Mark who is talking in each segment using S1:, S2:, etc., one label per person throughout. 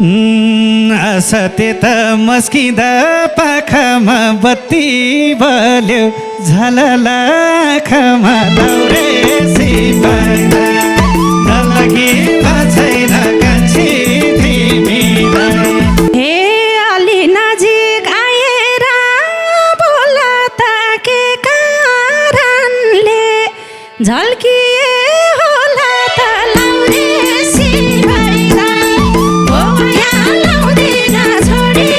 S1: असते त मस्किँदा पाखामा बत्ती बल्यो झलला आँखामा लाउरे सिपाइला नलगी छैन कान्छी तिमीलाई।
S2: हे अलि नजिक आएर बोला त के कारणले झल्किए होला त लाउरे सिपाइलाई हो यहाँ लाउँदिन छोडी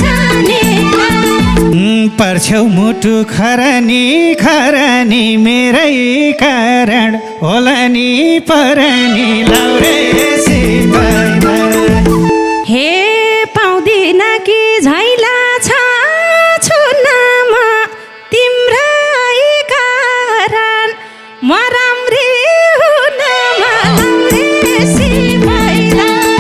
S2: जानेलाई।
S1: पर्छौ मुटु खरानी खरानी मेरै कारण होला नि परानी लाउरे सिपाइलाई।
S2: हे पाउँदिन कि झैला छ छुनमा तिम्रै कारण म राम्री हुनमा लाउरे सिपाइलाई।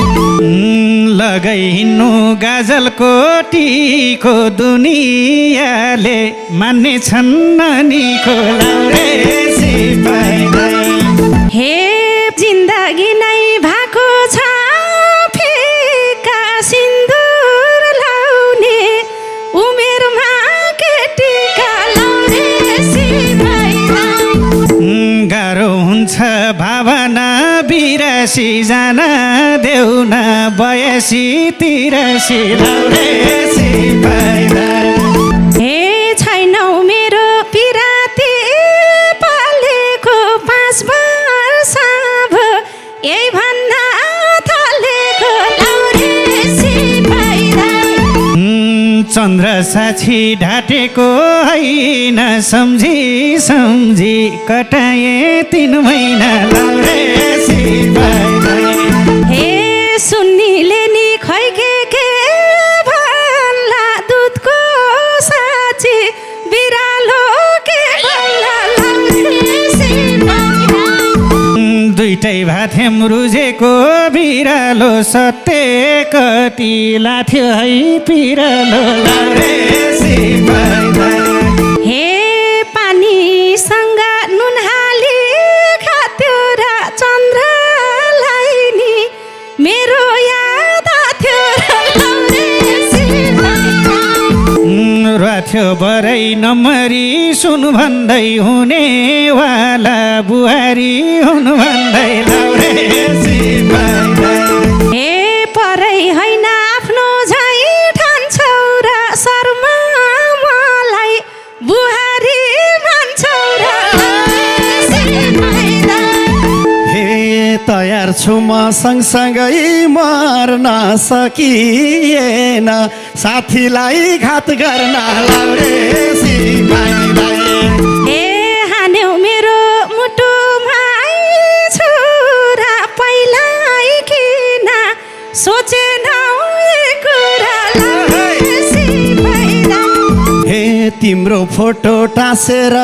S1: लगाइ हिँड्नु गाजलको टीको दुनियाँले मान्ने छन् नानीको लाउरे सिपाइलाई।
S2: हे जिन्दगी नै भएको छ फिका सिन्दुर लाउने उमेरमा केटीका लाउरे सिपाइलाई।
S1: गाह्रो हुन्छ भावना बिरासी जान देऊ न 82-83 लाउरे सिपाइलाई।
S2: हे छैनौ मेरो पिराती पालेको 5 वर्ष भयो यही भन्दा थालेको लाउरे सिपाइलाई।
S1: चन्द्र साक्षी ढाटेको होइन सम्झी सम्झी कटाए 3 महिना लाउरे सिपाइलाई।
S2: हे सुन्नीले नि खै के भन्ला दुधको साँची बिरालो के भन्ला लाउरे सिपाइलाई।
S1: दुईटै भाथेम रुजेको बिरालो सत्य कति लाथ्यो है पिरालो लाउरे सिपाइलाई।
S2: हे पानीसँग नुन हाली खाथ्यो र चन्द्रलाई नि मेरो याद आथ्यो र लाउरे सिपाइलाई।
S1: राथ्यो बरै नम्बरी सुन भन्दै हुनेवाला बुहारी हुन भन्दै लाउरे सिपाइलाई।
S2: हे परै होइन आफ्नो झै ठान्छौ र शर्मा मलाई बुहारी भन्छौ र लाउरे सिपाइलाई।
S3: हे तयार छु म सँगसँगै मर्न सकिएन साथीलाई घात गर्न लाउरे सिपाइलाई।
S2: हे हान्यौ मेरो मुटुमा छुरा पहिल्यै किन सोचेनौ ए कुरा लाउरे सिपाइलाई।
S3: हे तिम्रो फोटो टाँसेर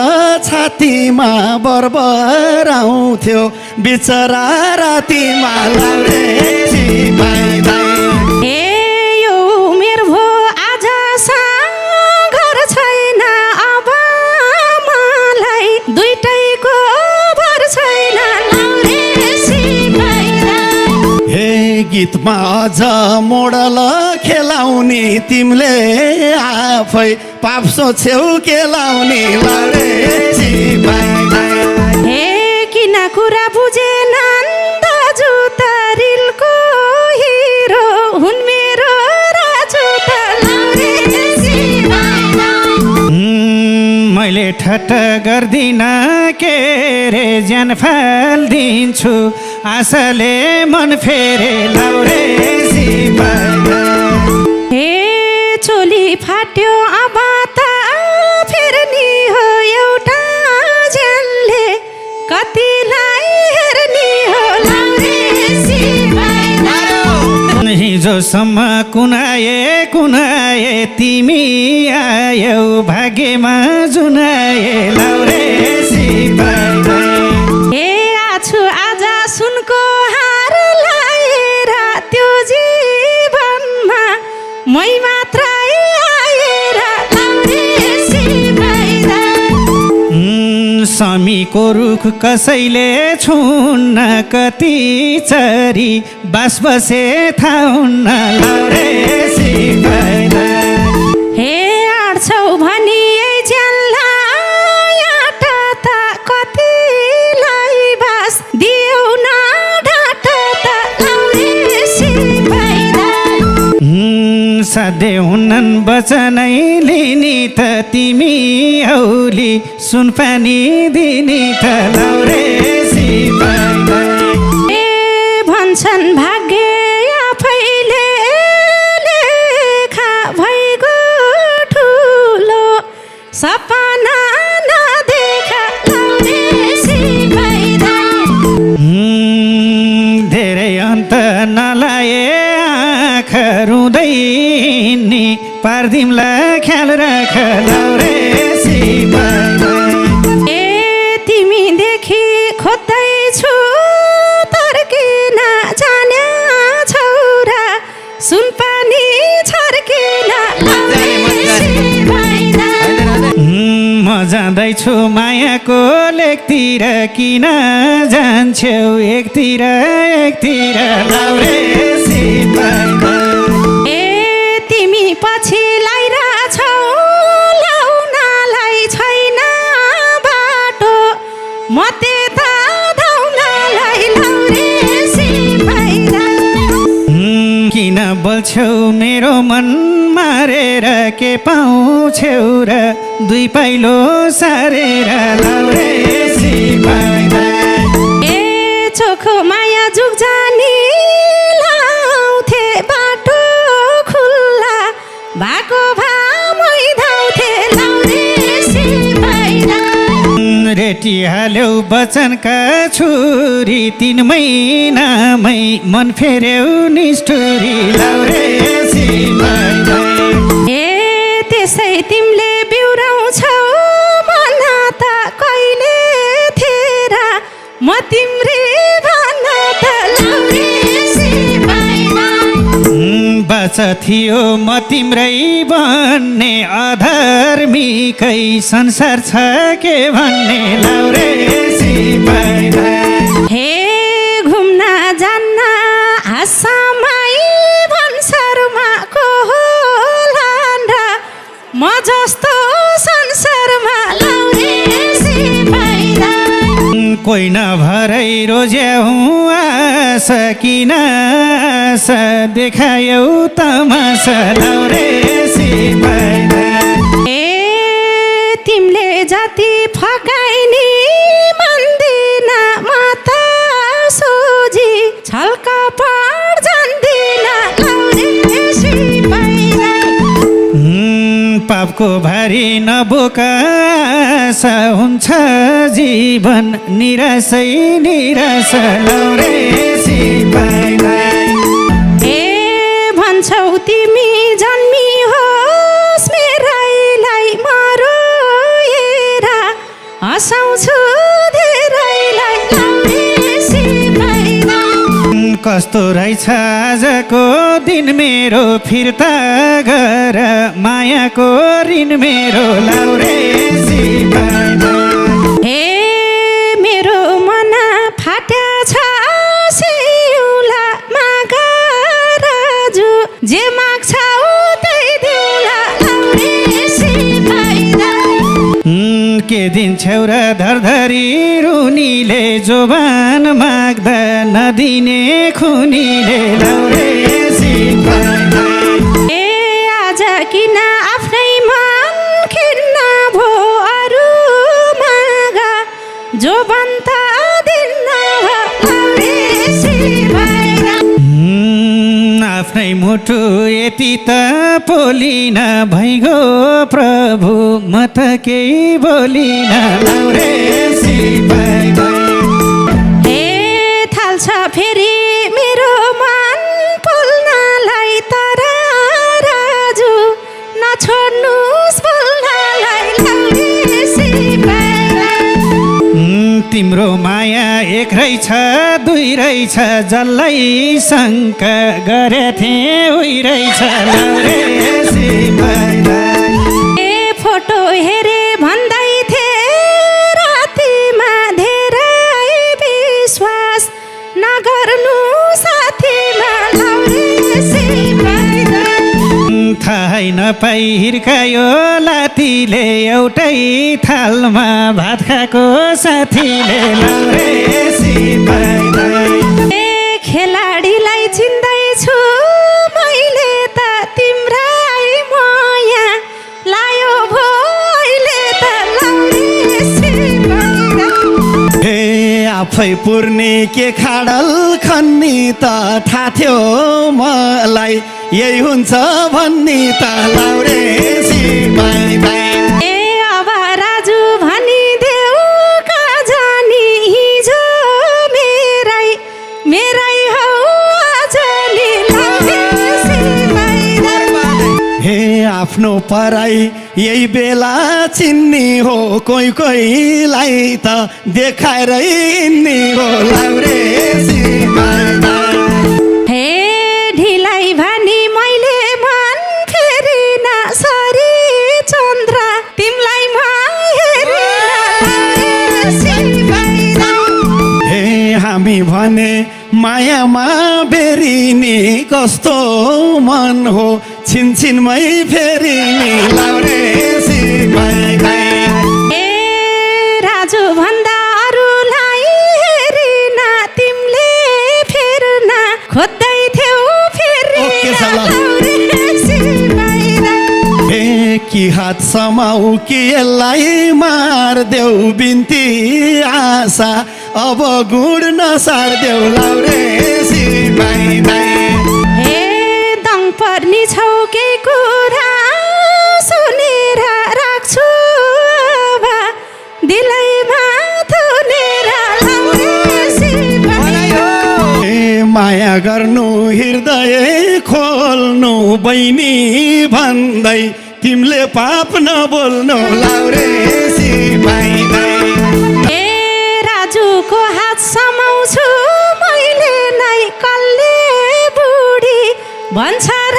S3: छातीमा बरबर आउँथ्यो बिचरा रातिमा लाउरे सिपाइलाई।
S2: हे यो उमेर भो आज घर छैन अब मलाई दुईटैको भर छैन लाउरे सिपाइलाई।
S3: हे गीतमा अझ मोडल खेलाउने तिमीले आफै पाप्सो छेउ केलाउने लाउरे सिपाइलाई।
S2: हे किन कुरा बुझेनन् दाजु त रिलको हिरो हुन् मेरो राजु त लाउरे सिपाइलाई।
S1: मैले ठट्ट गर्दिन के रे ज्यान फाल्दिन्छु आशाले मन फेरे लाउरे सिपाइलाई।
S2: हे चोली फाट्यो अब त फेर्नी हो एउटा ज्यानले कतिलाई हेर्नी हो लाउरे सिपाइलाई।
S1: हिजोसम्म कुनाए तिमी आयौ भाग्यमा जुनाए लाउरे सिपाइलाई।
S2: हे आछु आज सुनको हार लाएर त्यो जीवनमा मै मात्रै आएर लाउरे सिपाइलाई।
S1: समीको रुख कसैले छुन्न कति चरी बास बसे थाहा हुन्न साध्य हुनन् वचनै लिनी त तिमी औली सुनपानी दिनी त लाउरे सिपाही
S2: भन्छन् भाग्य आफैले लेखा भइगो ठुलो सपना नदेखा लाउरे सिपाही
S1: धेरै अन्त नलाए आँखा रुँदै नि पार्दिमला ख्याल राख लाउरे सिपाही
S2: तिमीदेखि खोज्दैछु तर्किन जाने छौरा सुनपानी छर्किन
S1: म जाँदैछु मायाको लेकतिर किन जान्छौ एकतिर लाउरे सिपाही
S2: तिमी पछि लाइरहेछौ ल्याउनलाई छैन बाटो म त्यता धाउनलाई लाउरे सिपाही
S1: किन बोल्छौ मेरो मन मारेर के पाउँछौ र दुई पाइलो सारेर लाउरे सिपाही
S2: चोखो माया जुग जानी लाउँथे बाटो खुल्ला भएको भामै धाउँथे लाउरे सिपाही
S1: रेटी हाल्यौ वचनका छुरी 3 महिनामै मन फेर्यौ निष्ठुरी लाउरे सिपाही
S2: त्यसै तिमीले बिउराउँछौ मन त कहिले थिएर म तिम्रै भन त लाउरे सिपाही
S1: बाचा थियो म तिम्रै भन्ने अधर्मीकै संसार छ के भन्ने लाउरे सिपाही
S2: हे घुम्न जान्न आसामै भन्सारमा को होलान् र म जस्तो संसारमा लाउरे सिपाही
S1: कोही नभरै रोज्याउ आशा किन आशा देखायौ तमासा लाउरे सिपाही
S2: तिमीले जति फकाइनी मान्दिन म त सोझी छलकपट जान्दिन लाउरे सिपाही
S1: पापको भारी नबोक आशा हुन्छ जीवन निराशै निराशा लाउरे सिपाही
S2: भन्छौ तिमी जन्मी होस् मेरैलाई मरोएर हँसाउँछु धेरैलाई लाउरे सिपाही
S1: कस्तो रहेछ आजको दिन मेरो फिर्ता गर मायाको ऋण मेरो लाउरे सिपाही
S2: हे मेरो मन फाट्या छ सिउला माग राजु जे माग्छौ त्यही दिउला लाउरे सिपाही
S1: के दिन्छौ र धरधरी रुनीले जोबान माग्दा नदिने खुनीले लाउरे सिपाही
S2: आज किन आफ्नै मन खिन्न भो अरू मागा जोबान त दिन्न लाउरे सिपाही
S1: आफ्नै मुटु यति त पोलिन भइगो प्रभु म त केही बोलिन लाउरे सिपाही
S2: थाल्छ फेरि मेरो मन पोल्नलाई तर राजु नछोड्नुस् बोल्नलाई लाउरे सिपाही
S1: तिम्रो माया एक रहेछ दुई रहेछ जसलाई शङ्का गरेथे उही रहेछ लाउरे सिपाही
S2: फोटो हेरे भन्दै थिए रातिमा धेरै विश्वास नगर्नु साथीमा लाउरे सिपाही
S1: थाहै नपाई हिर्कायो लातीले एउटै थालमा भात खाएको साथीले लाउरे सिपाही
S2: खेलाडीलाई चिन्दैछु
S3: थोइ पुर्ने के खाडल खन्नी त थाहा थियो मलाई यही हुन्छ भन्ने त लाउरे सिपाही भाइ
S2: ए अब राजु भनिदेऊ कहाँ जाने हिजो मेरै हौ आजले लाउरे सिपाही दाइ।
S3: हे आफ्नो पराई यही बेला चिन्ने हो कोहीलाई त देखाएरै हिँड्ने हो लाउरे सिपाही दाइ।
S2: हे ढिलाई भनी मैले मन फेरि नसरी चन्द्र तिमलाई म हेरिन लाउरे सिपाही दाइ।
S3: हे हामी भने मायामा बेरिने कस्तो मन हो छिनछिनमै फेरिने लाउरे सिपाही दाइ।
S2: ए राजु भन्दा अरूलाई हेरिन तिमीले फेर्न खोज्दै थियौ फेरि
S3: ओके, सल्लाह।
S2: लाउरे सिपाही दाइ।
S3: हे कि हात समाऊ कि यसलाई मार्देऊ बिन्ती आशा अब गुड नसार्देऊ लाउरे सिपाही दाइ।
S2: हे दङ पर्ने छौ के कुरा सुनेर राख्छु अब दिलैमा थुनेर लाउरे सिपाही दाइ।
S3: हे माया गर्नु हृदय खोल्नु बहिनी भन्दै तिमीले पाप नबोल्नु लाउरे सिपाही दाइ।
S2: ए राजुको हात समाउँछु मैले नै कल्ले बुढी भन्छ र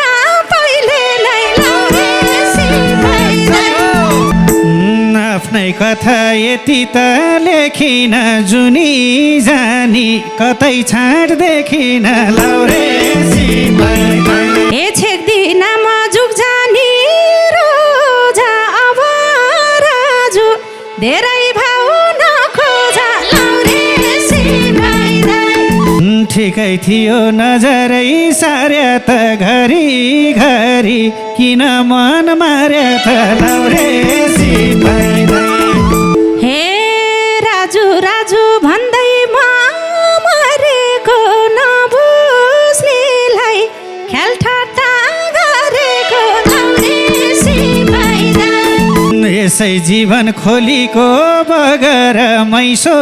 S2: पहिले नै लाउरे सिपाही दाइ।
S1: आफ्नै कथा यति त लेखिन जुनी जानी कतै छाड्देखिन लाउरे सिपाही दाइ।
S2: ए छेक्दिन म जुग जानी रोजा अब राजु धेरै भाउ नखोजा लाउरे सिपाही दाइ।
S1: ठिकै थियो नजरै सार्या त घरी किन मन मार्या त लाउरे सिपाही दाइ।
S2: हे राजु भन्दै म मरेको नबुझ्नेलाई ख्याल ठट्टा गरेको लाउरे सिपाही दाइ।
S1: यसै जीवन खोलीको बगर मैसो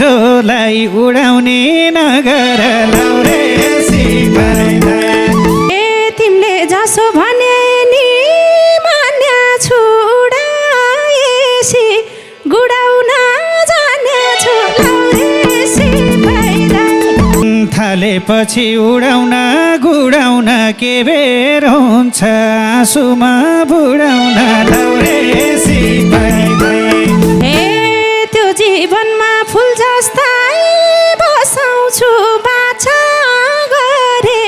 S1: जोलाई उडाउने नगर लाउरे सिपाही दाइ।
S2: ए तिमीले जसो भने नि मान्या छु उडाएसी गुडाउन जाने छु लाउरे सिपाही दाइ।
S1: थालेपछि उडाउन गुडाउन के बेर हुन्छ आँसुमा बुडाउन लाउरे सिपाही दाइ।
S2: हे त्यो जीवनमा फुल जस्तै बसाउँछु बाचा गरे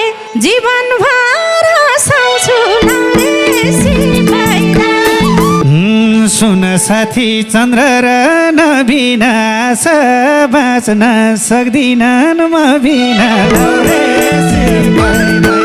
S2: जीवनभर हँसाउँछु लाउरे सिपाही दाइ।
S1: सुन साथी चन्द्र र नबिना आशा बाँच्न सक्दिनन् म बिना लाउरे सिपाही दाइ।